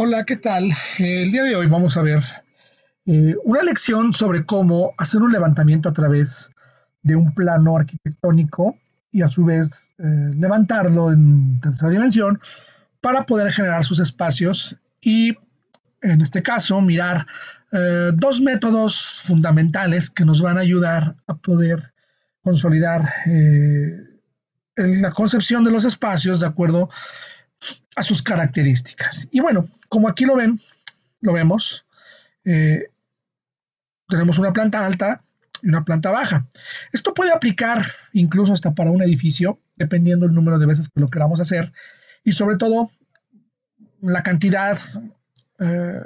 Hola, ¿qué tal? El día de hoy vamos a ver una lección sobre cómo hacer un levantamiento a través de un plano arquitectónico y a su vez levantarlo en tercera dimensión para poder generar sus espacios y en este caso mirar dos métodos fundamentales que nos van a ayudar a poder consolidar la concepción de los espacios de acuerdo a sus características. Y bueno, como aquí lo vemos, eh, tenemos una planta alta y una planta baja. Esto puede aplicar incluso hasta para un edificio, dependiendo del número de veces que lo queramos hacer y sobre todo la cantidad eh,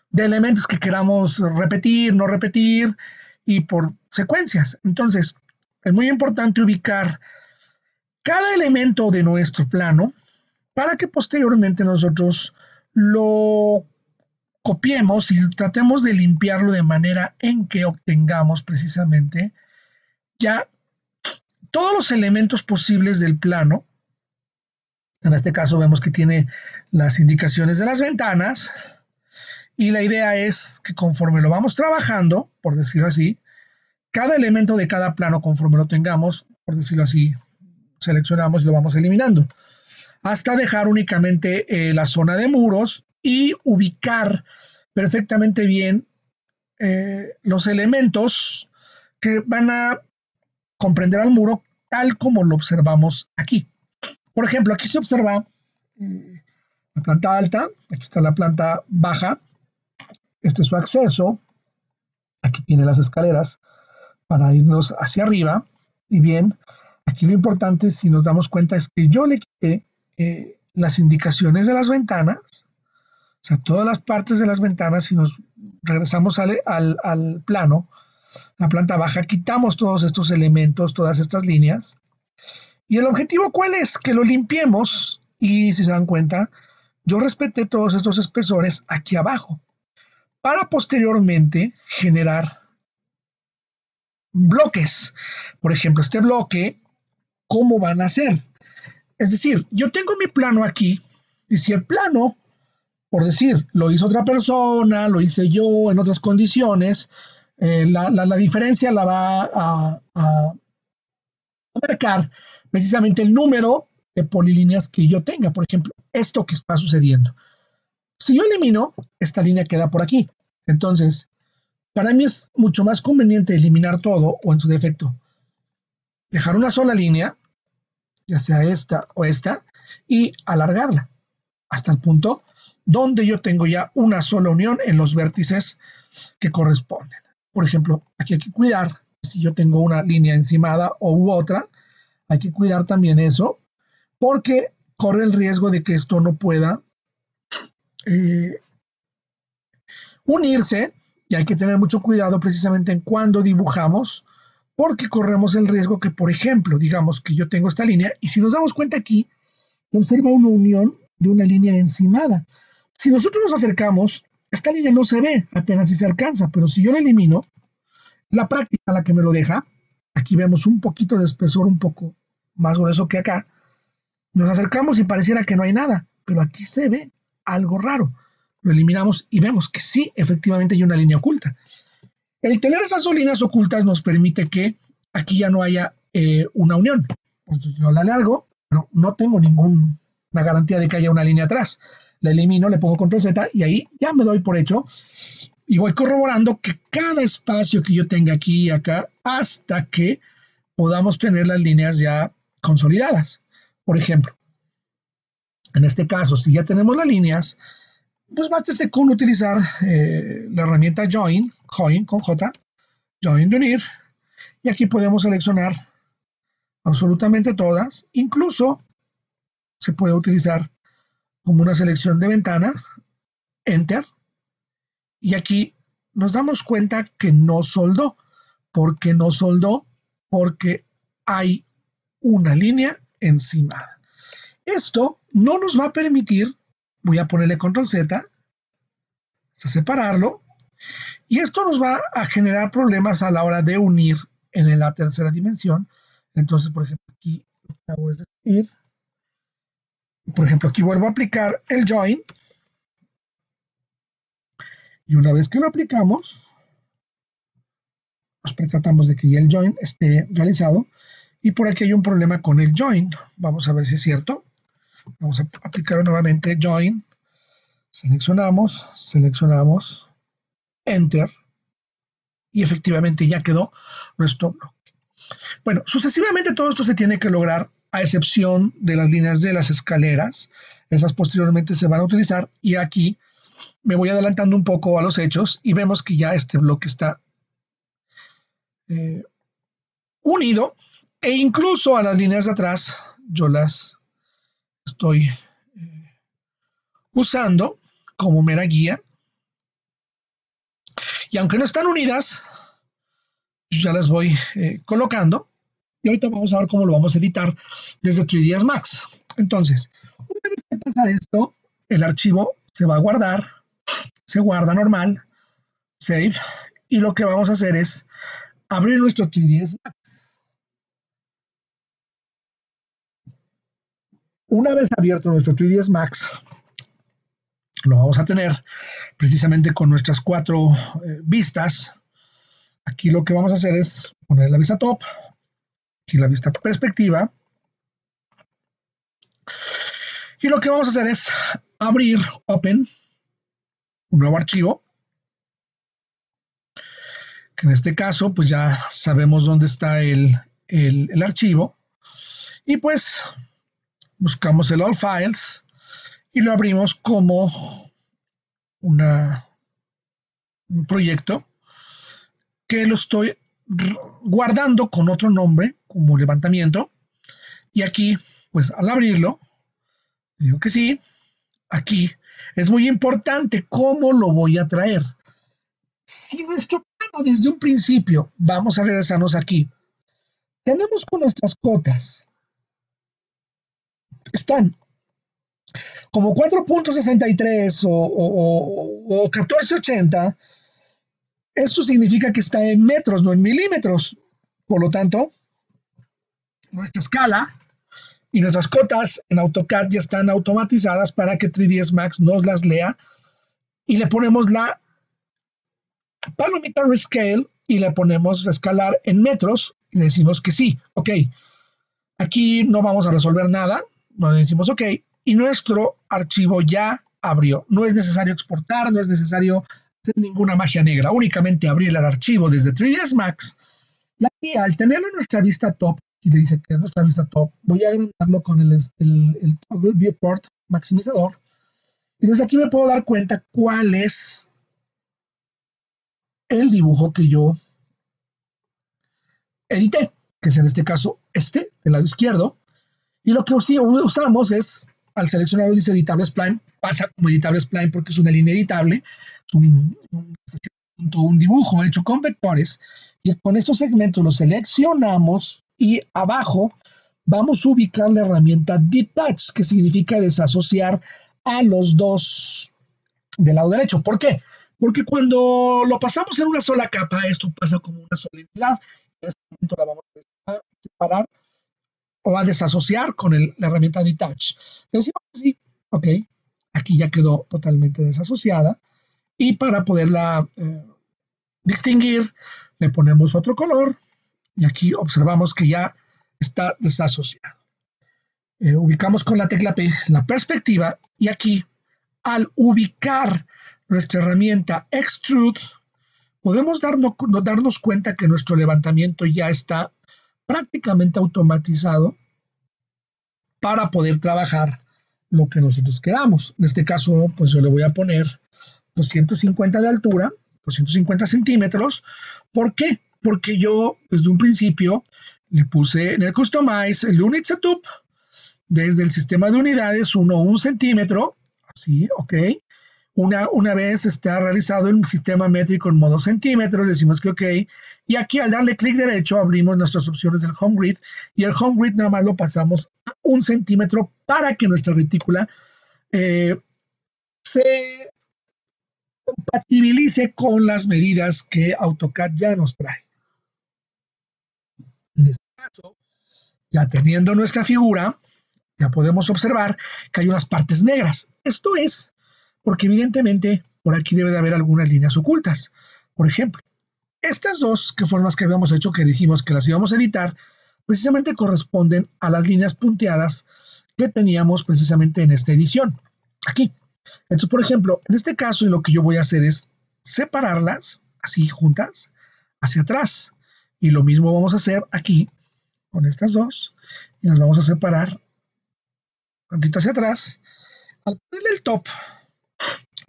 de elementos que queramos repetir, no repetir y por secuencias. Entonces, es muy importante ubicar cada elemento de nuestro plano para que posteriormente nosotros lo copiemos y tratemos de limpiarlo de manera en que obtengamos precisamente ya todos los elementos posibles del plano. En este caso vemos que tiene las indicaciones de las ventanas y la idea es que conforme lo vamos trabajando, por decirlo así, cada elemento de cada plano conforme lo tengamos, por decirlo así, seleccionamos y lo vamos eliminando hasta dejar únicamente la zona de muros y ubicar perfectamente bien los elementos que van a comprender al muro tal como lo observamos aquí. Por ejemplo, aquí se observa la planta alta, aquí está la planta baja, este es su acceso, aquí tiene las escaleras para irnos hacia arriba, y bien, aquí lo importante, si nos damos cuenta, es que yo le quité las indicaciones de las ventanas, o sea, todas las partes de las ventanas, si nos regresamos al plano, la planta baja, quitamos todos estos elementos, todas estas líneas. ¿Y el objetivo cuál es? Que lo limpiemos y si se dan cuenta, yo respeté todos estos espesores aquí abajo para posteriormente generar bloques. Por ejemplo, este bloque, ¿cómo van a ser? Es decir, yo tengo mi plano aquí y si el plano, por decir, lo hizo otra persona, lo hice yo en otras condiciones, la diferencia la va a marcar precisamente el número de polilíneas que yo tenga. Por ejemplo, esto que está sucediendo. Si yo elimino, esta línea queda por aquí. Entonces, para mí es mucho más conveniente eliminar todo o en su defecto, dejar una sola línea, ya sea esta o esta, y alargarla hasta el punto donde yo tengo ya una sola unión en los vértices que corresponden. Por ejemplo, aquí hay que cuidar si yo tengo una línea encimada u otra, hay que cuidar también eso, porque corre el riesgo de que esto no pueda eh, unirse y hay que tener mucho cuidado precisamente en cuando dibujamos, porque corremos el riesgo que, por ejemplo, digamos que yo tengo esta línea y si nos damos cuenta aquí, observa una unión de una línea encimada. Si nosotros nos acercamos, esta línea no se ve, apenas si se alcanza, pero si yo la elimino, la práctica la que me lo deja, aquí vemos un poquito de espesor un poco más grueso que acá, nos acercamos y pareciera que no hay nada, pero aquí se ve algo raro. Lo eliminamos y vemos que sí, efectivamente hay una línea oculta. El tener esas dos líneas ocultas nos permite que aquí ya no haya una unión. Entonces yo la alargo, pero no tengo ninguna garantía de que haya una línea atrás. La elimino, le pongo control Z y ahí ya me doy por hecho y voy corroborando que cada espacio que yo tenga aquí y acá hasta que podamos tener las líneas ya consolidadas. Por ejemplo, en este caso, si ya tenemos las líneas, pues basta con utilizar la herramienta Join con J, Join de unir, y aquí podemos seleccionar absolutamente todas, incluso se puede utilizar como una selección de ventana, Enter, y aquí nos damos cuenta que no soldó. ¿Por qué no soldó? Porque hay una línea encima. Esto no nos va a permitir, voy a ponerle control Z, a separarlo, y esto nos va a generar problemas a la hora de unir en la tercera dimensión. Entonces, por ejemplo, aquí lo que hago es decir, por ejemplo, aquí vuelvo a aplicar el join Y una vez que lo aplicamos, nos percatamos de que ya el join esté realizado. Y por aquí hay un problema con el join. Vamos a ver si es cierto. Vamos a aplicar nuevamente join. Seleccionamos, Enter. Y efectivamente ya quedó nuestro bloque. Bueno, sucesivamente todo esto se tiene que lograr a excepción de las líneas de las escaleras. Esas posteriormente se van a utilizar y aquí me voy adelantando un poco a los hechos y vemos que ya este bloque está unido e incluso a las líneas de atrás yo las estoy usando como mera guía y aunque no están unidas, ya las voy colocando. Y ahorita vamos a ver cómo lo vamos a editar desde 3ds Max. Entonces, una vez que pasa esto, el archivo se va a guardar, se guarda normal, save, y lo que vamos a hacer es abrir nuestro 3ds Max. Una vez abierto nuestro 3ds Max, lo vamos a tener precisamente con nuestras 4 vistas. Aquí lo que vamos a hacer es poner la vista top, aquí la vista perspectiva. Y lo que vamos a hacer es abrir Open, un nuevo archivo, que en este caso pues ya sabemos dónde está el archivo. Y pues buscamos el All Files y lo abrimos como un proyecto que lo estoy guardando con otro nombre, como levantamiento. Y aquí, pues al abrirlo, digo que sí. Aquí es muy importante cómo lo voy a traer. Si nuestro plano desde un principio, vamos a regresarnos aquí, tenemos con nuestras cotas, están como 4.63 o 1480, esto significa que está en metros, no en milímetros. Por lo tanto, nuestra escala y nuestras cotas en AutoCAD ya están automatizadas para que 3ds Max nos las lea y le ponemos la palomita Rescale y le ponemos rescalar en metros y le decimos que sí, ok. Aquí no vamos a resolver nada, no le decimos ok y nuestro archivo ya abrió. No es necesario exportar, no es necesario hacer ninguna magia negra, únicamente abrir el archivo desde 3ds Max. Y aquí al tenerlo en nuestra vista top, y le dice que es nuestra vista top, voy a agrandarlo con el Toggle Viewport maximizador y desde aquí me puedo dar cuenta cuál es el dibujo que yo edité, que es en este caso este del lado izquierdo, y lo que usamos es, al seleccionar dice editable spline, pasa como editable spline porque es una línea editable, es un dibujo hecho con vectores, y con estos segmentos los seleccionamos y abajo vamos a ubicar la herramienta Detach, que significa desasociar a los dos del lado derecho. ¿Por qué? Porque cuando lo pasamos en una sola capa, esto pasa como una sola entidad. En este momento la vamos a separar o a desasociar con la herramienta Detach. Le decimos así, ok, aquí ya quedó totalmente desasociada. Y para poderla distinguir, le ponemos otro color y aquí observamos que ya está desasociado. Ubicamos con la tecla P la perspectiva y aquí al ubicar nuestra herramienta Extrude podemos darnos cuenta que nuestro levantamiento ya está prácticamente automatizado para poder trabajar lo que nosotros queramos. En este caso, pues yo le voy a poner 250 de altura, 250 centímetros. ¿Por qué? Porque yo desde un principio le puse en el Customize el Unit Setup desde el sistema de unidades 1 centímetro, así, ok. Una vez está realizado el sistema métrico en modo centímetros, decimos que ok, y aquí al darle clic derecho abrimos nuestras opciones del Home Grid, y el Home Grid nada más lo pasamos a 1 centímetro para que nuestra retícula se compatibilice con las medidas que AutoCAD ya nos trae. En este caso, ya teniendo nuestra figura, ya podemos observar que hay unas partes negras. Esto es porque evidentemente por aquí debe de haber algunas líneas ocultas. Por ejemplo, estas dos que fueron las que habíamos hecho, que dijimos que las íbamos a editar, precisamente corresponden a las líneas punteadas que teníamos precisamente en esta edición, aquí. Entonces, por ejemplo, en este caso lo que yo voy a hacer es separarlas, así juntas, hacia atrás. Y lo mismo vamos a hacer aquí, con estas dos, y las vamos a separar tantito hacia atrás. Al ponerle el top,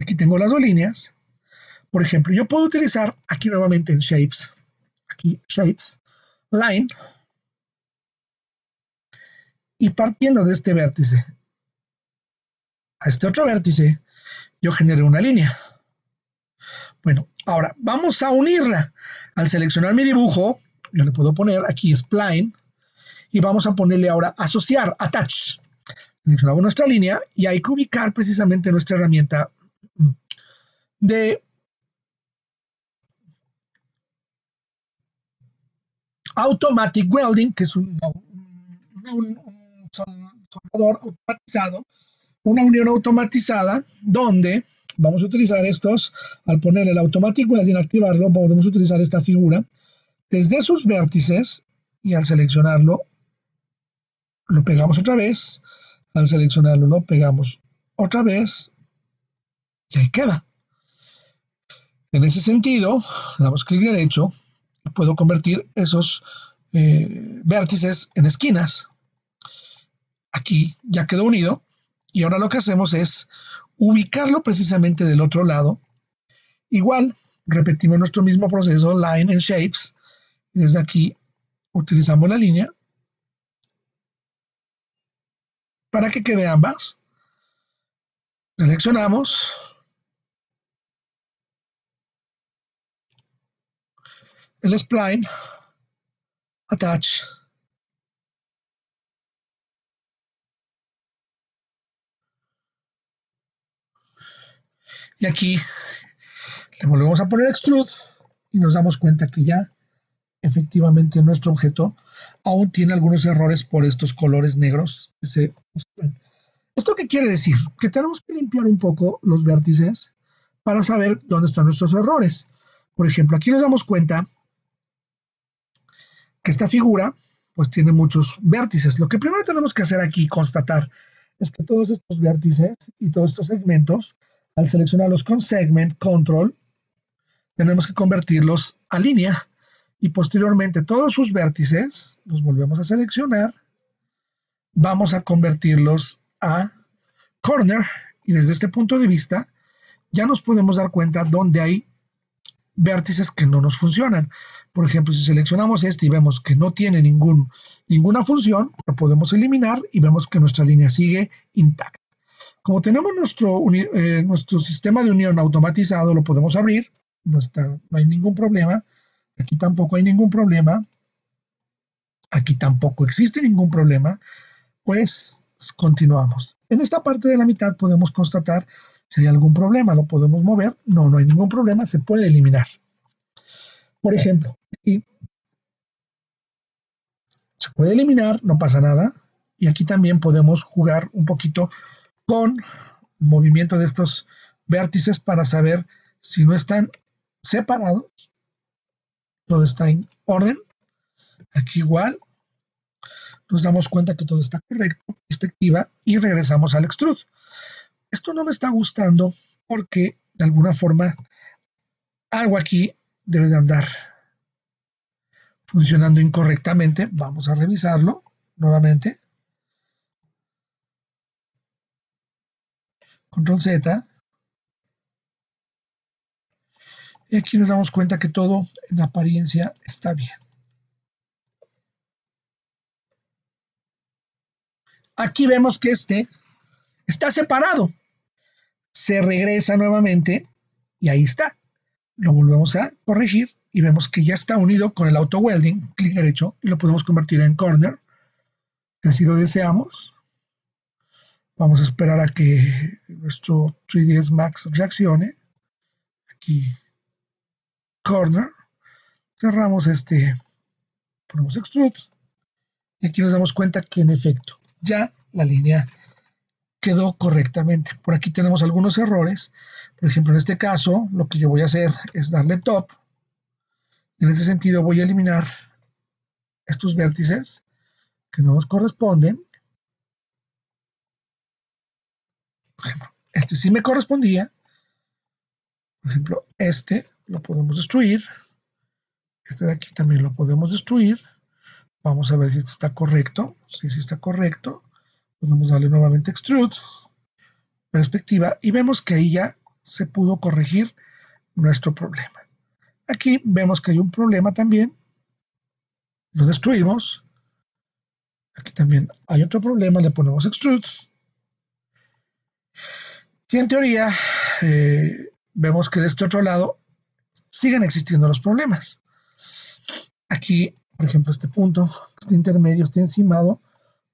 aquí tengo las dos líneas. Por ejemplo, yo puedo utilizar aquí nuevamente en Shapes, aquí Shapes, Line, y partiendo de este vértice a este otro vértice, yo genero una línea. Bueno, ahora vamos a unirla. Al seleccionar mi dibujo, yo le puedo poner aquí Spline, y vamos a ponerle ahora asociar, attach. Seleccionamos nuestra línea y hay que ubicar precisamente nuestra herramienta de Automatic Welding, que es un soldador automatizado, una unión automatizada donde vamos a utilizar estos, al poner el Automatic Welding, activarlo, podemos utilizar esta figura desde sus vértices y al seleccionarlo lo pegamos otra vez, al seleccionarlo lo pegamos otra vez y ahí queda. En ese sentido, damos clic derecho y puedo convertir esos vértices en esquinas. Aquí ya quedó unido y ahora lo que hacemos es ubicarlo precisamente del otro lado. Igual, repetimos nuestro mismo proceso, Line and Shapes, y desde aquí utilizamos la línea para que quede ambas. Seleccionamos. El spline, attach, y aquí le volvemos a poner extrude y nos damos cuenta que ya efectivamente nuestro objeto aún tiene algunos errores por estos colores negros. ¿Esto qué quiere decir? Que tenemos que limpiar un poco los vértices para saber dónde están nuestros errores. Por ejemplo, aquí nos damos cuenta que esta figura pues tiene muchos vértices. Lo que primero tenemos que hacer aquí, constatar, es que todos estos vértices y todos estos segmentos, al seleccionarlos con Segment Control, tenemos que convertirlos a línea y posteriormente todos sus vértices los volvemos a seleccionar, vamos a convertirlos a corner y desde este punto de vista ya nos podemos dar cuenta dónde hay vértices que no nos funcionan. Por ejemplo, si seleccionamos este y vemos que no tiene ninguna función, lo podemos eliminar y vemos que nuestra línea sigue intacta. Como tenemos nuestro sistema de unión automatizado, lo podemos abrir, no hay ningún problema. Aquí tampoco hay ningún problema. Aquí tampoco existe ningún problema. Pues continuamos. En esta parte de la mitad podemos constatar si hay algún problema. ¿Lo podemos mover? No, no hay ningún problema. Se puede eliminar. Por ejemplo, aquí se puede eliminar, no pasa nada. Y aquí también podemos jugar un poquito con movimiento de estos vértices para saber si no están separados. Todo está en orden. Aquí igual nos damos cuenta que todo está correcto, perspectiva, y regresamos al extrude. Esto no me está gustando porque de alguna forma algo aquí debe de andar funcionando incorrectamente. Vamos a revisarlo nuevamente. Control Z. Y aquí nos damos cuenta que todo en apariencia está bien. Aquí vemos que este está separado. Se regresa nuevamente y ahí está. Lo volvemos a corregir y vemos que ya está unido con el auto welding. Clic derecho y lo podemos convertir en corner. Si así lo deseamos. Vamos a esperar a que nuestro 3ds Max reaccione. Aquí, corner. Cerramos este, ponemos extrude. Y aquí nos damos cuenta que en efecto ya la línea quedó correctamente. Por aquí tenemos algunos errores. Por ejemplo, en este caso, lo que yo voy a hacer es darle top. En ese sentido, voy a eliminar estos vértices que no nos corresponden. Por ejemplo, este sí me correspondía. Por ejemplo, este lo podemos destruir. Este de aquí también lo podemos destruir. Vamos a ver si este está correcto. Sí, sí está correcto. Podemos darle nuevamente extrude, perspectiva, y vemos que ahí ya se pudo corregir nuestro problema. Aquí vemos que hay un problema también. Lo destruimos. Aquí también hay otro problema. Le ponemos extrude. Y en teoría, vemos que de este otro lado siguen existiendo los problemas. Aquí, por ejemplo, este punto, este intermedio, este encimado,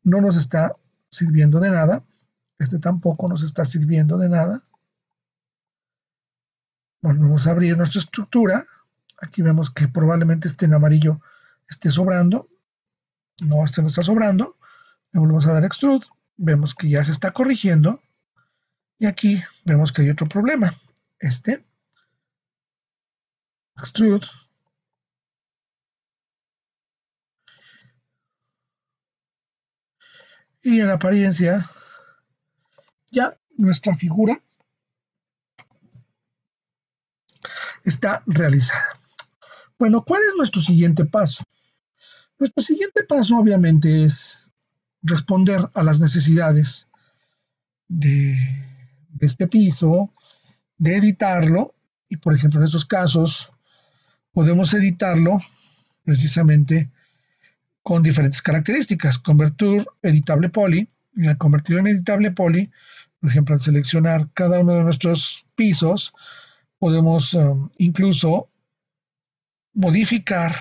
no nos está sirviendo de nada. Este tampoco nos está sirviendo de nada. Bueno, vamos a abrir nuestra estructura. Aquí vemos que probablemente este en amarillo esté sobrando. No, este no está sobrando. Le volvemos a dar extrude. Vemos que ya se está corrigiendo. Y aquí vemos que hay otro problema. Este, extrude. Y en apariencia, ya nuestra figura está realizada. Bueno, ¿cuál es nuestro siguiente paso? Nuestro siguiente paso obviamente es responder a las necesidades de, de este piso, de editarlo, y por ejemplo en estos casos podemos editarlo precisamente con diferentes características. Convertir editable poly, y al convertirlo en editable poly, por ejemplo al seleccionar cada uno de nuestros pisos, podemos incluso modificar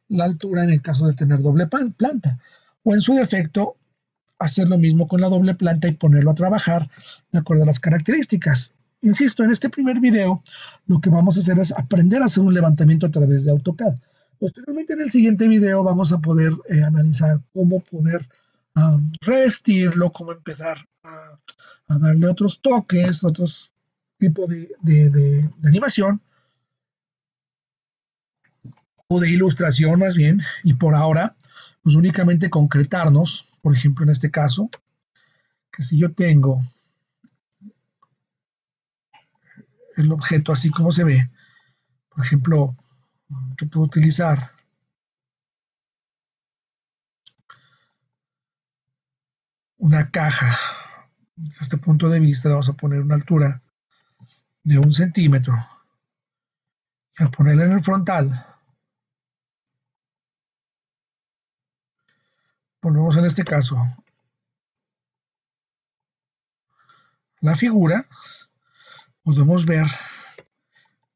la altura en el caso de tener doble planta, o en su defecto hacer lo mismo con la doble planta y ponerlo a trabajar de acuerdo a las características. Insisto, en este primer video lo que vamos a hacer es aprender a hacer un levantamiento a través de AutoCAD. Posteriormente en el siguiente video vamos a poder analizar cómo poder revestirlo, cómo empezar a darle otros toques, otros tipos de animación o de ilustración más bien, y por ahora pues únicamente concretarnos, por ejemplo en este caso, que si yo tengo el objeto así como se ve, por ejemplo, yo puedo utilizar una caja, desde este punto de vista vamos a poner una altura de 1 centímetro, y al ponerla en el frontal, ponemos en este caso la figura, podemos ver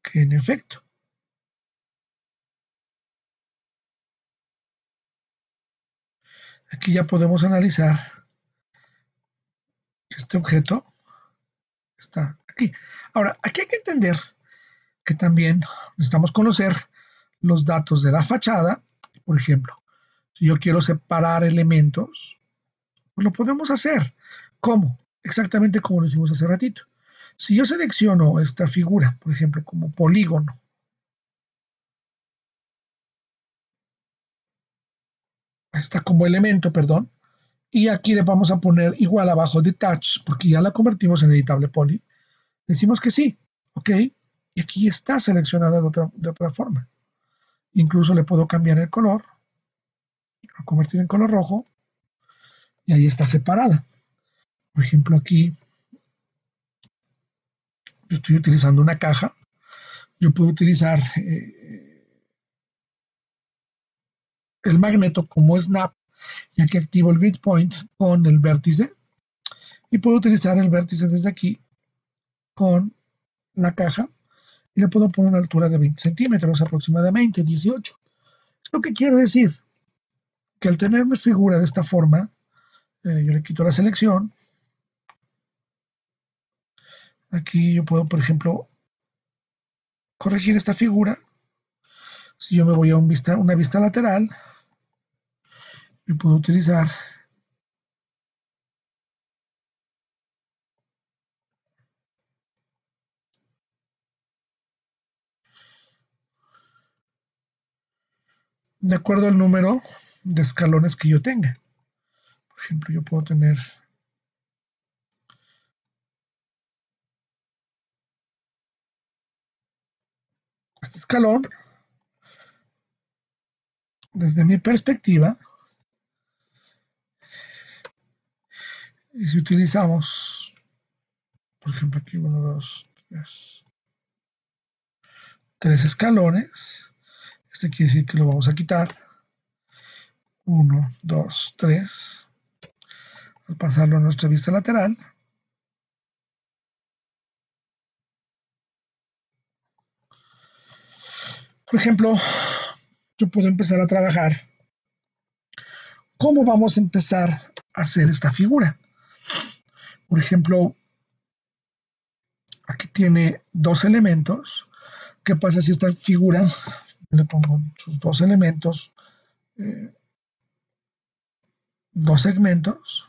que en efecto aquí ya podemos analizar que este objeto está aquí. Ahora, aquí hay que entender que también necesitamos conocer los datos de la fachada. Por ejemplo, si yo quiero separar elementos, pues lo podemos hacer. ¿Cómo? Exactamente como lo hicimos hace ratito. Si yo selecciono esta figura, por ejemplo, como polígono, está como elemento, perdón, y aquí le vamos a poner igual abajo detach, porque ya la convertimos en editable poly, decimos que sí, ok, y aquí está seleccionada de otra forma. Incluso le puedo cambiar el color, a convertir en color rojo, y ahí está separada. Por ejemplo, aquí yo estoy utilizando una caja, yo puedo utilizar el magneto como snap, ya que activo el grid point con el vértice, y puedo utilizar el vértice desde aquí con la caja, y le puedo poner una altura de 20 centímetros, aproximadamente 18. ¿Esto qué quiere decir? Que al tener mi figura de esta forma, yo le quito la selección, aquí yo puedo, por ejemplo, corregir esta figura. Si yo me voy a una vista lateral, yo puedo utilizar de acuerdo al número de escalones que yo tenga. Por ejemplo, yo puedo tener este escalón. Desde mi perspectiva, y si utilizamos, por ejemplo, aquí 1, 2, 3 escalones, este quiere decir que lo vamos a quitar. 1, 2, 3. Al pasarlo a nuestra vista lateral, por ejemplo, yo puedo empezar a trabajar. ¿Cómo vamos a empezar a hacer esta figura? Por ejemplo, aquí tiene dos elementos. ¿Qué pasa si esta figura le pongo sus dos elementos, dos segmentos,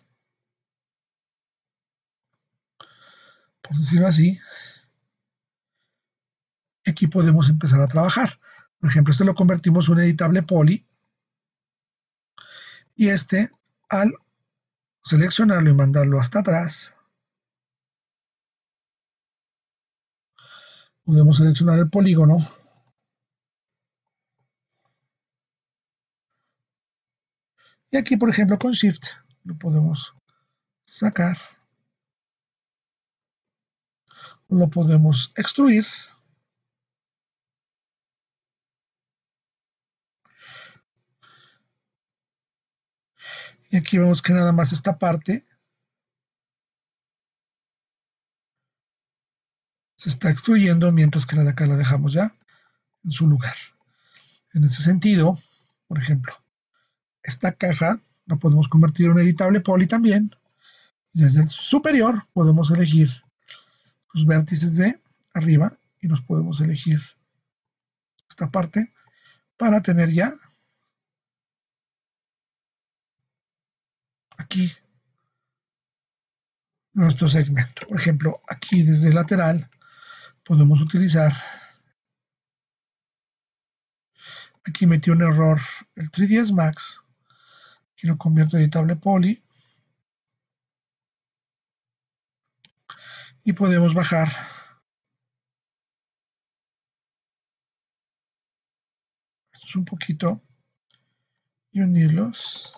por decirlo así? Aquí podemos empezar a trabajar. Por ejemplo, este lo convertimos en un editable poly y este, al seleccionarlo y mandarlo hasta atrás, podemos seleccionar el polígono y aquí, por ejemplo, con Shift lo podemos sacar, lo podemos extruir y aquí vemos que nada más esta parte se está extruyendo, mientras que la de acá la dejamos ya en su lugar. En ese sentido, por ejemplo, esta caja la podemos convertir en un editable poly también. Desde el superior podemos elegir los vértices de arriba y nos podemos elegir esta parte para tener ya aquí nuestro segmento. Por ejemplo, aquí desde el lateral podemos utilizar, aquí metí un error el 3ds Max, aquí lo convierto en editable poly y podemos bajar estos un poquito y unirlos.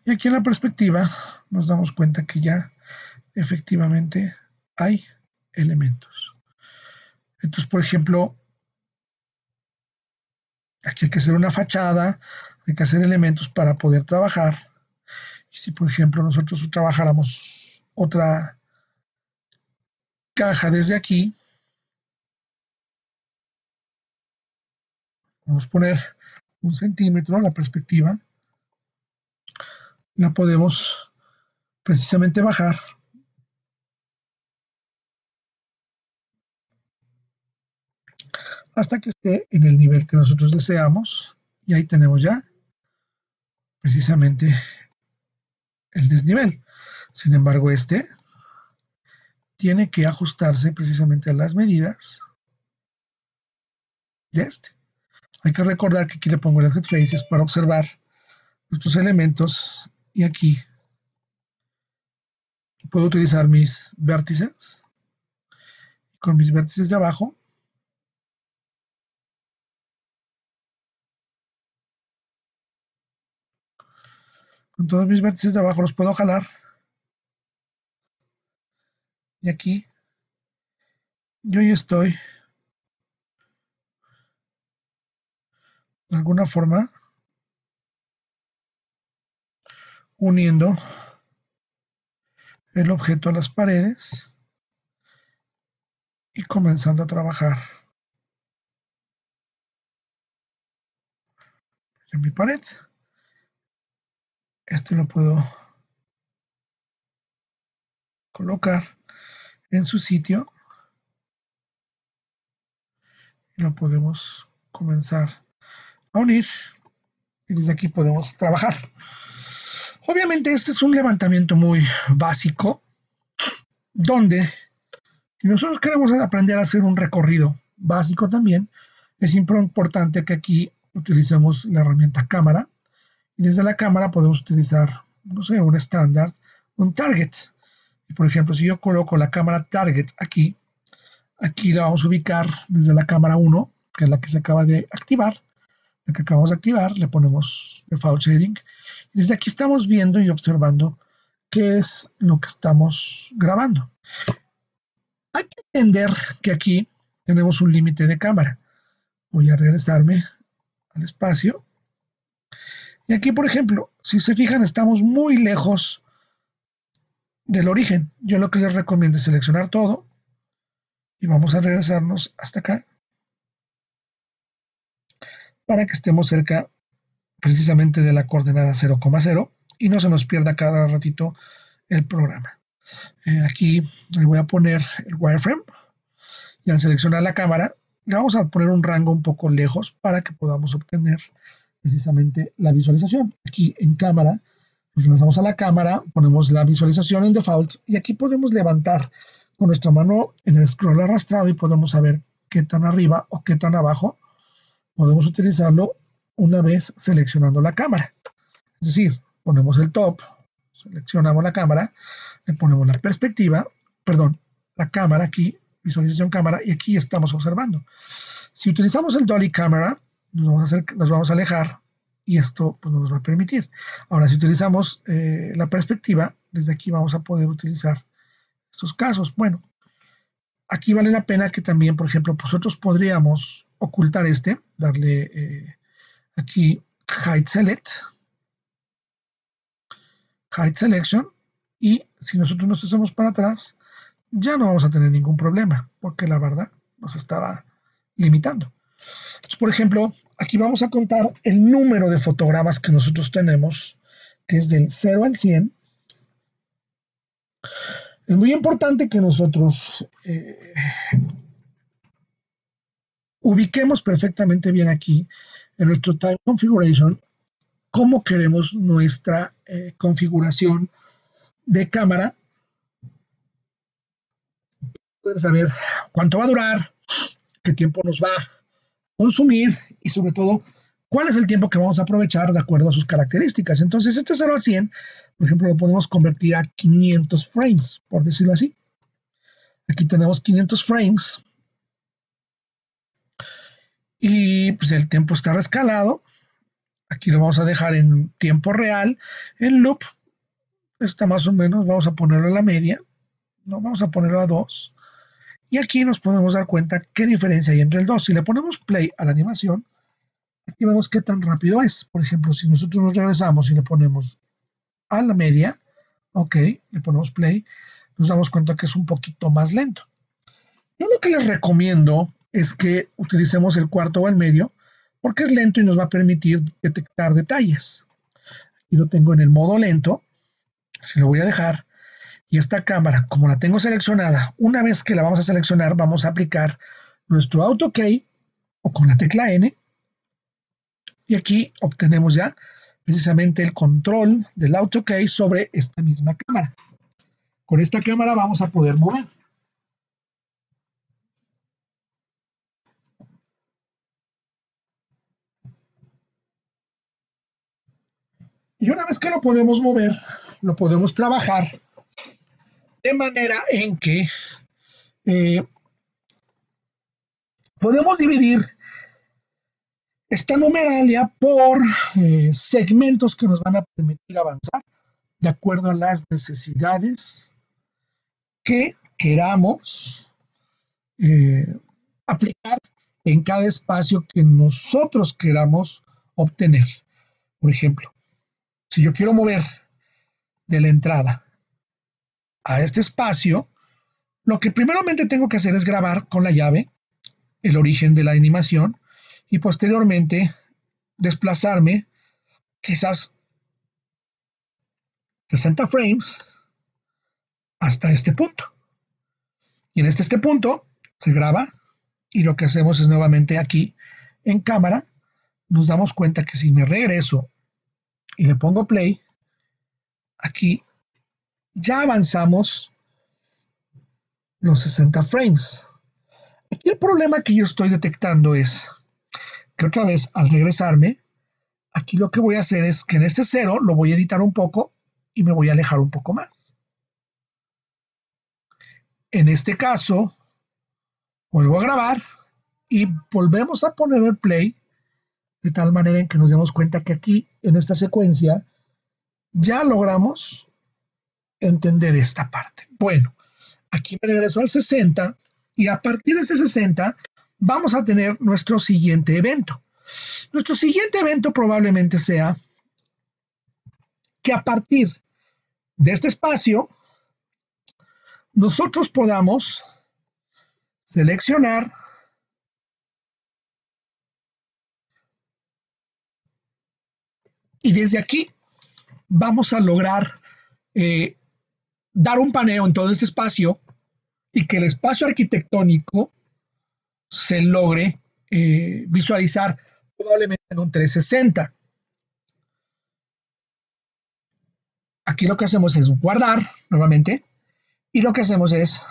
Y aquí en la perspectiva nos damos cuenta que ya efectivamente hay elementos. Entonces, por ejemplo, aquí hay que hacer una fachada, hay que hacer elementos para poder trabajar. Y si, por ejemplo, nosotros trabajáramos otra caja desde aquí, vamos a poner 1 centímetro, la perspectiva, la podemos precisamente bajar hasta que esté en el nivel que nosotros deseamos. Y ahí tenemos ya precisamente el desnivel. Sin embargo, este tiene que ajustarse precisamente a las medidas de este. Hay que recordar que aquí le pongo las head faces para observar nuestros elementos y aquí puedo utilizar mis vértices. Con mis vértices de abajo con todos mis vértices de abajo los puedo jalar y aquí yo ya estoy de alguna forma uniendo el objeto a las paredes y comenzando a trabajar en mi pared. Esto lo puedo colocar en su sitio y lo podemos comenzar a unir y desde aquí podemos trabajar. Obviamente este es un levantamiento muy básico donde si nosotros queremos aprender a hacer un recorrido básico también, es importante que aquí utilicemos la herramienta cámara. Y desde la cámara podemos utilizar, no sé, un estándar, un target. Y por ejemplo, si yo coloco la cámara target aquí, aquí la vamos a ubicar desde la cámara 1, que es la que se acaba de activar. La que acabamos de activar, le ponemos default shading. Y desde aquí estamos viendo y observando qué es lo que estamos grabando. Hay que entender que aquí tenemos un límite de cámara. Voy a regresarme al espacio. Y aquí, por ejemplo, si se fijan, estamos muy lejos del origen. Yo lo que les recomiendo es seleccionar todo y vamos a regresarnos hasta acá para que estemos cerca precisamente de la coordenada 0,0 y no se nos pierda cada ratito el programa. Aquí le voy a poner el wireframe y al seleccionar la cámara le vamos a poner un rango un poco lejos para que podamos obtener precisamente la visualización. Aquí en cámara, nos regresamos a la cámara, ponemos la visualización en default y aquí podemos levantar con nuestra mano en el scroll arrastrado y podemos saber qué tan arriba o qué tan abajo podemos utilizarlo una vez seleccionando la cámara. Es decir, ponemos el top, seleccionamos la cámara, le ponemos la perspectiva, perdón, la cámara aquí, visualización cámara, y aquí estamos observando. Si utilizamos el dolly camera, nos vamos a alejar y esto pues, no nos va a permitir. Ahora, si utilizamos la perspectiva, desde aquí vamos a poder utilizar estos casos. Bueno, aquí vale la pena que también, por ejemplo, nosotros podríamos ocultar darle aquí Hide Selection, y si nosotros nos hacemos para atrás, ya no vamos a tener ningún problema, porque la verdad nos estaba limitando. Entonces, por ejemplo, aquí vamos a contar el número de fotogramas que nosotros tenemos, que es del 0 al 100. Es muy importante que nosotros ubiquemos perfectamente bien aquí, en nuestro Time Configuration, cómo queremos nuestra configuración de cámara. Poder saber cuánto va a durar, qué tiempo nos va a consumir y sobre todo cuál es el tiempo que vamos a aprovechar de acuerdo a sus características. Entonces este 0 a 100, por ejemplo, lo podemos convertir a 500 frames, por decirlo así. Aquí tenemos 500 frames y pues el tiempo está rescalado. Aquí lo vamos a dejar en tiempo real. En loop está más o menos, vamos a ponerlo a la media, no, vamos a ponerlo a 2. Y aquí nos podemos dar cuenta qué diferencia hay entre el 2. Si le ponemos play a la animación, aquí vemos qué tan rápido es. Por ejemplo, si nosotros nos regresamos y le ponemos a la media, ok, le ponemos play, nos damos cuenta que es un poquito más lento. Yo lo que les recomiendo es que utilicemos el cuarto o el medio, porque es lento y nos va a permitir detectar detalles. Aquí lo tengo en el modo lento, así lo voy a dejar. Y esta cámara, como la tengo seleccionada, una vez que la vamos a seleccionar, vamos a aplicar nuestro Auto Key o con la tecla N. Y aquí obtenemos ya precisamente el control del Auto Key sobre esta misma cámara. Con esta cámara vamos a poder mover. Y una vez que lo podemos mover, lo podemos trabajar de manera en que podemos dividir esta numeralia por segmentos que nos van a permitir avanzar de acuerdo a las necesidades que queramos aplicar en cada espacio que nosotros queramos obtener. Por ejemplo, si yo quiero mover de la entrada a este espacio, lo que primeramente tengo que hacer es grabar con la llave el origen de la animación y posteriormente desplazarme quizás 60 frames hasta este punto. Y en este punto se graba y lo que hacemos es nuevamente aquí en cámara, nos damos cuenta que si me regreso y le pongo play, aquí ya avanzamos los 60 frames. Aquí el problema que yo estoy detectando es que otra vez al regresarme, aquí lo que voy a hacer es que en este 0 lo voy a editar un poco y me voy a alejar un poco más. En este caso, vuelvo a grabar y volvemos a poner el play de tal manera en que nos demos cuenta que aquí, en esta secuencia, ya logramos entender esta parte. Bueno, aquí me regreso al 60 y a partir de este 60 vamos a tener nuestro siguiente evento. Nuestro siguiente evento probablemente sea que a partir de este espacio nosotros podamos seleccionar y desde aquí vamos a lograr dar un paneo en todo este espacio y que el espacio arquitectónico se logre visualizar probablemente en un 360. Aquí lo que hacemos es guardar nuevamente y lo que hacemos es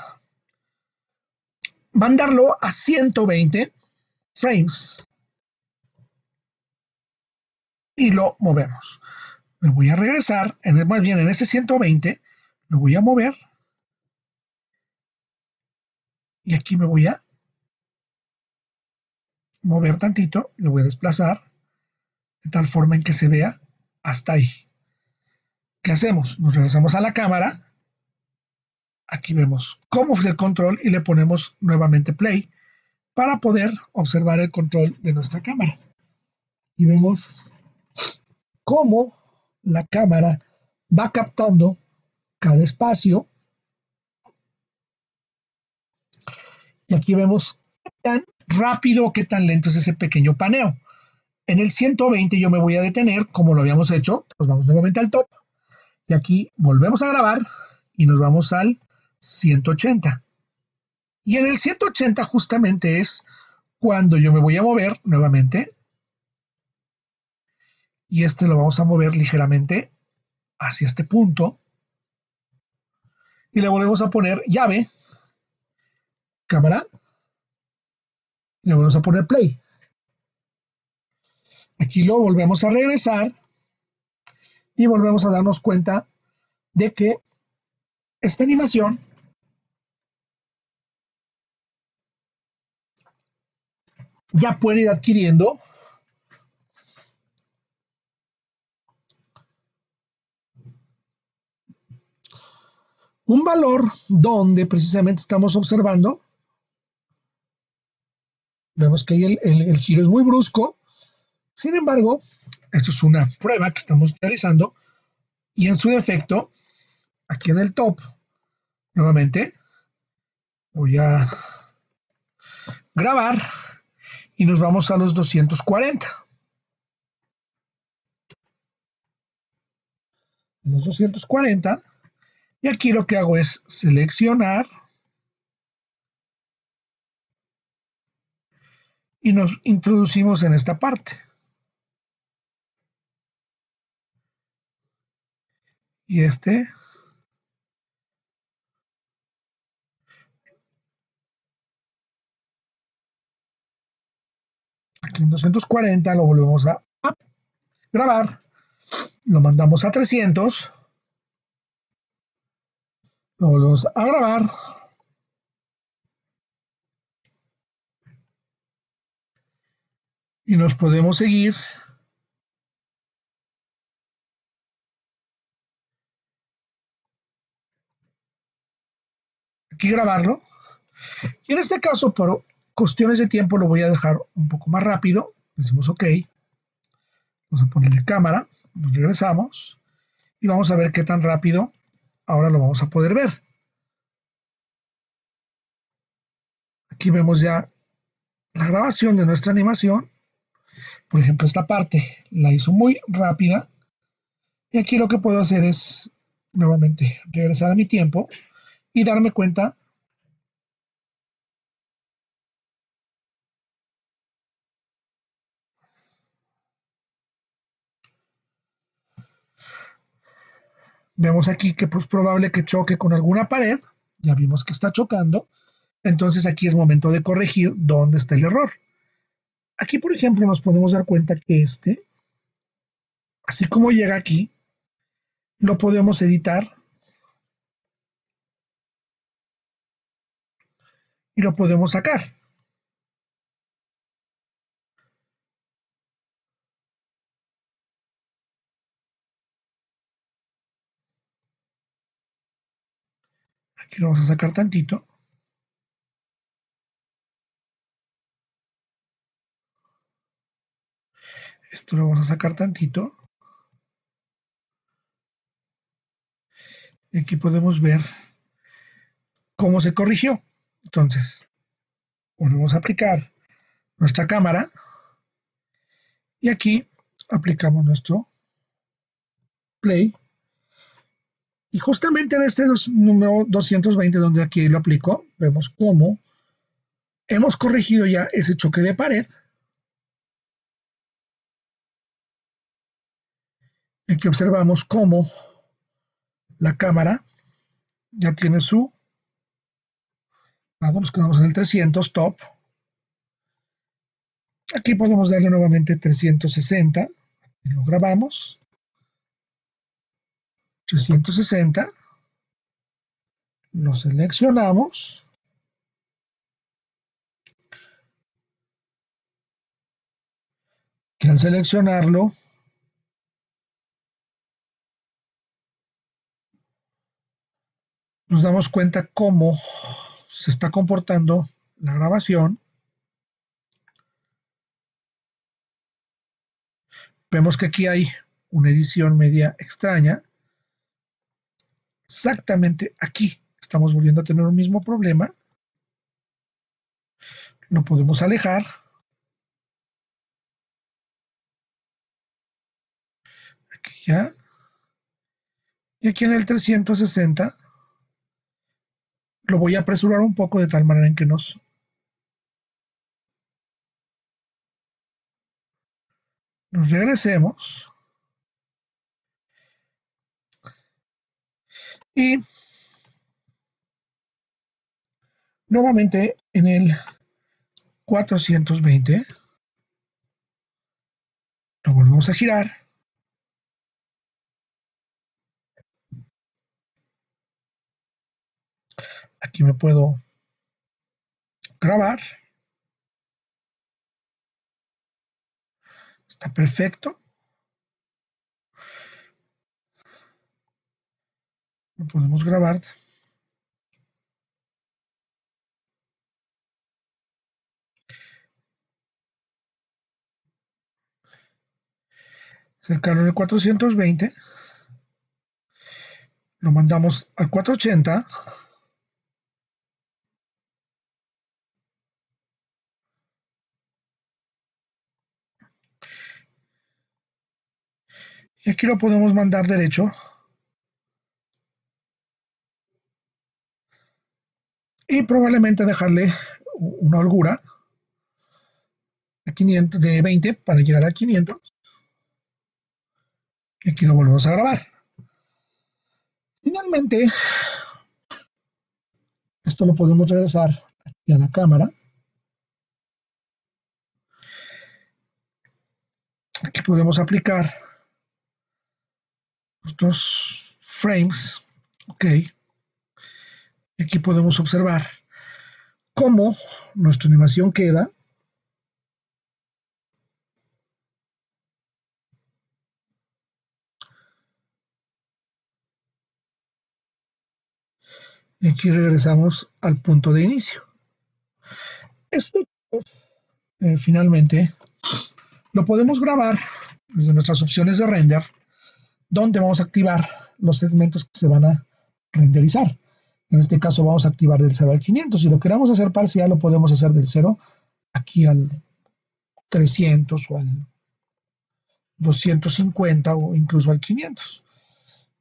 mandarlo a 120 frames y lo movemos. Me voy a regresar, más bien en este 120, lo voy a mover y aquí me voy a mover tantito, lo voy a desplazar de tal forma en que se vea hasta ahí. ¿Qué hacemos? Nos regresamos a la cámara, aquí vemos cómo es el control y le ponemos nuevamente play para poder observar el control de nuestra cámara. Y vemos cómo la cámara va captando cada espacio. Y aquí vemos qué tan rápido o qué tan lento es ese pequeño paneo. En el 120 yo me voy a detener, como lo habíamos hecho, nos vamos nuevamente al top. Y aquí volvemos a grabar y nos vamos al 180. Y en el 180 justamente es cuando yo me voy a mover nuevamente. Y este lo vamos a mover ligeramente hacia este punto. Y le volvemos a poner llave, cámara, y le volvemos a poner play. Aquí lo volvemos a regresar y volvemos a darnos cuenta de que esta animación ya puede ir adquiriendo un valor donde precisamente estamos observando. Vemos que ahí el giro es muy brusco. Sin embargo, esto es una prueba que estamos realizando y en su defecto, aquí en el top, nuevamente, voy a grabar y nos vamos a los 240. Los 240 y aquí lo que hago es seleccionar y nos introducimos en esta parte. Y este aquí en 240 lo volvemos a grabar, lo mandamos a 300, lo volvemos a grabar y nos podemos seguir aquí grabarlo y en este caso por cuestiones de tiempo lo voy a dejar un poco más rápido. Decimos ok, vamos a ponerle cámara, nos regresamos y vamos a ver qué tan rápido ahora lo vamos a poder ver. Aquí vemos ya la grabación de nuestra animación. Por ejemplo, esta parte la hizo muy rápida y aquí lo que puedo hacer es nuevamente regresar a mi tiempo y darme cuenta vemos aquí que es probable que choque con alguna pared, ya vimos que está chocando, entonces aquí es momento de corregir dónde está el error. aquí, por ejemplo, nos podemos dar cuenta que así como llega aquí, lo podemos editar y lo podemos sacar. Aquí lo vamos a sacar tantito. Esto lo vamos a sacar tantito. Y aquí podemos ver cómo se corrigió. Entonces, volvemos a aplicar nuestra cámara y aquí aplicamos nuestro play. Y justamente en este número 220, donde aquí lo aplico, vemos cómo hemos corregido ya ese choque de pared. Aquí observamos cómo la cámara ya tiene su lado, nos quedamos en el 300 top. Aquí podemos darle nuevamente 360, lo grabamos, 360, lo seleccionamos, que al seleccionarlo nos damos cuenta cómo se está comportando la grabación. Vemos que aquí hay una edición media extraña. Exactamente aquí estamos volviendo a tener un mismo problema. Lo podemos alejar. Aquí ya. Y aquí en el 360 lo voy a apresurar un poco de tal manera en que nos regresemos. Y nuevamente en el 420 lo volvemos a girar. Aquí me puedo grabar. Está perfecto. Lo podemos grabar. Cercano en el 420. Lo mandamos al 480. Y aquí lo podemos mandar derecho. Y probablemente dejarle una holgura de 500, de 20 para llegar a 500. Y aquí lo volvemos a grabar. Finalmente, esto lo podemos regresar aquí a la cámara. Aquí podemos aplicar nuestros frames. Ok. Aquí podemos observar cómo nuestra animación queda. Y aquí regresamos al punto de inicio. Esto, finalmente, lo podemos grabar desde nuestras opciones de render, donde vamos a activar los segmentos que se van a renderizar. En este caso vamos a activar del 0 al 500. Si lo queremos hacer parcial, lo podemos hacer del 0 aquí al 300 o al 250 o incluso al 500.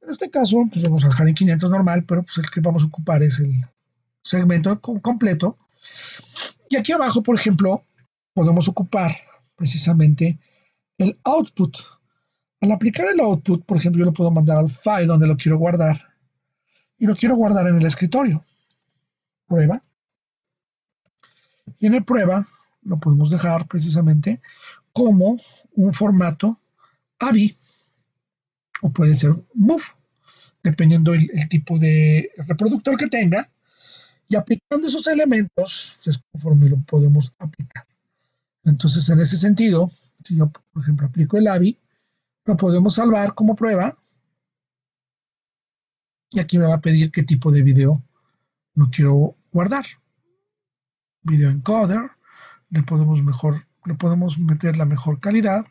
En este caso, pues vamos a dejar en 500 normal, pero pues el que vamos a ocupar es el segmento completo. Y aquí abajo, por ejemplo, podemos ocupar precisamente el output. Al aplicar el output, por ejemplo, yo lo puedo mandar al file donde lo quiero guardar y lo quiero guardar en el escritorio. Prueba. Y en el prueba lo podemos dejar precisamente como un formato AVI o puede ser MOV, dependiendo el tipo de reproductor que tenga. Y aplicando esos elementos es conforme lo podemos aplicar. Entonces, en ese sentido, si yo, por ejemplo, aplico el AVI, lo podemos salvar como prueba. Y aquí me va a pedir qué tipo de video lo quiero guardar. Video encoder, le podemos meter la mejor calidad.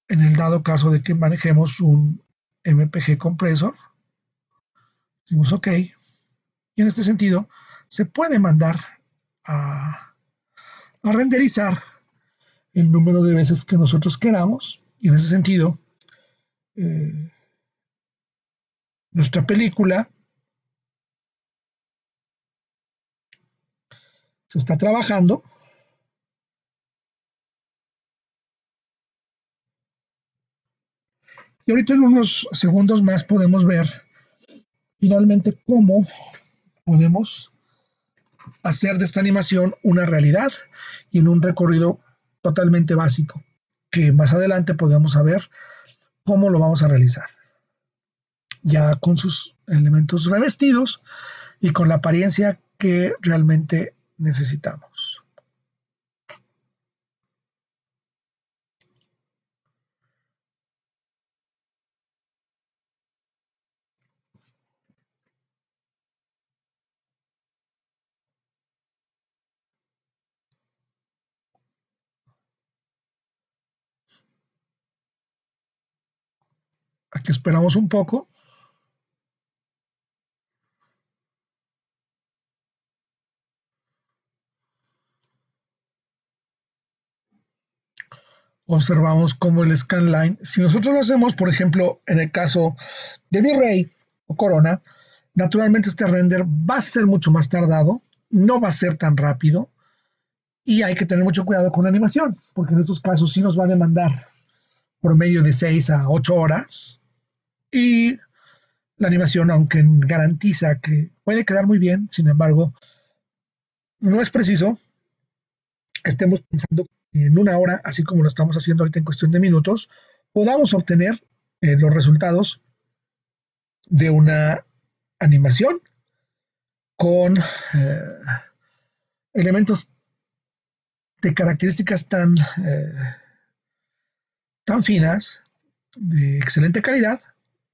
En el dado caso de que manejemos un MPG compresor, decimos OK. Y en este sentido, se puede mandar a renderizar el número de veces que nosotros queramos. Y en ese sentido, nuestra película se está trabajando. Y ahorita en unos segundos más podemos ver finalmente cómo podemos hacer de esta animación una realidad y en un recorrido totalmente básico, que más adelante podemos saber cómo lo vamos a realizar, ya con sus elementos revestidos y con la apariencia que realmente necesitamos. Aquí esperamos un poco. Observamos cómo el scanline, si nosotros lo hacemos, por ejemplo, en el caso de Virrey o Corona, naturalmente este render va a ser mucho más tardado, no va a ser tan rápido y hay que tener mucho cuidado con la animación, porque en estos casos sí nos va a demandar promedio de 6 a 8 horas y la animación, aunque garantiza que puede quedar muy bien, sin embargo, no es preciso que estemos pensando en una hora, así como lo estamos haciendo ahorita en cuestión de minutos, podamos obtener los resultados de una animación con elementos de características tan finas, de excelente calidad,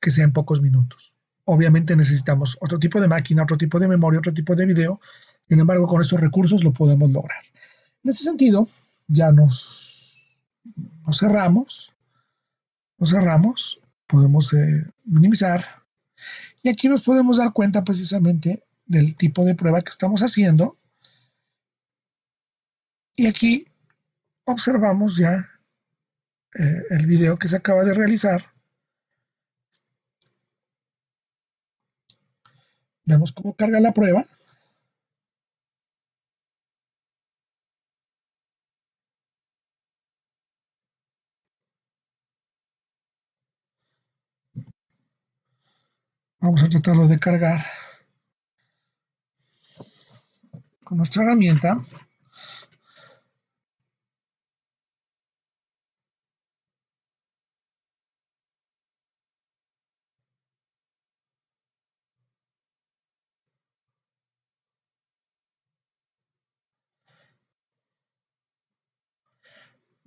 que sea en pocos minutos. Obviamente necesitamos otro tipo de máquina, otro tipo de memoria, otro tipo de video. Sin embargo, con estos recursos lo podemos lograr. En ese sentido, ya nos cerramos, podemos minimizar y aquí nos podemos dar cuenta precisamente del tipo de prueba que estamos haciendo y aquí observamos ya el video que se acaba de realizar. Vemos cómo carga la prueba. Vamos a tratarlo de cargar con nuestra herramienta.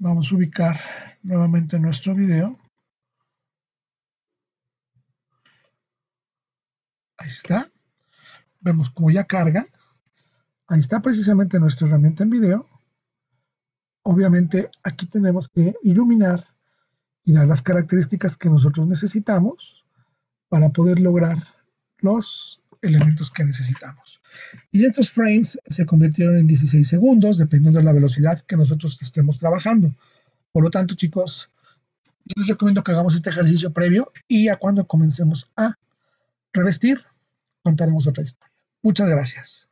Vamos a ubicar nuevamente nuestro video. Ahí está. Vemos cómo ya carga. Ahí está precisamente nuestra herramienta en video. Obviamente aquí tenemos que iluminar y dar las características que nosotros necesitamos para poder lograr los elementos que necesitamos. Y estos frames se convirtieron en 16 segundos, dependiendo de la velocidad que nosotros estemos trabajando. Por lo tanto, chicos, yo les recomiendo que hagamos este ejercicio previo y a cuando comencemos a revestir, contaremos otra historia. Muchas gracias.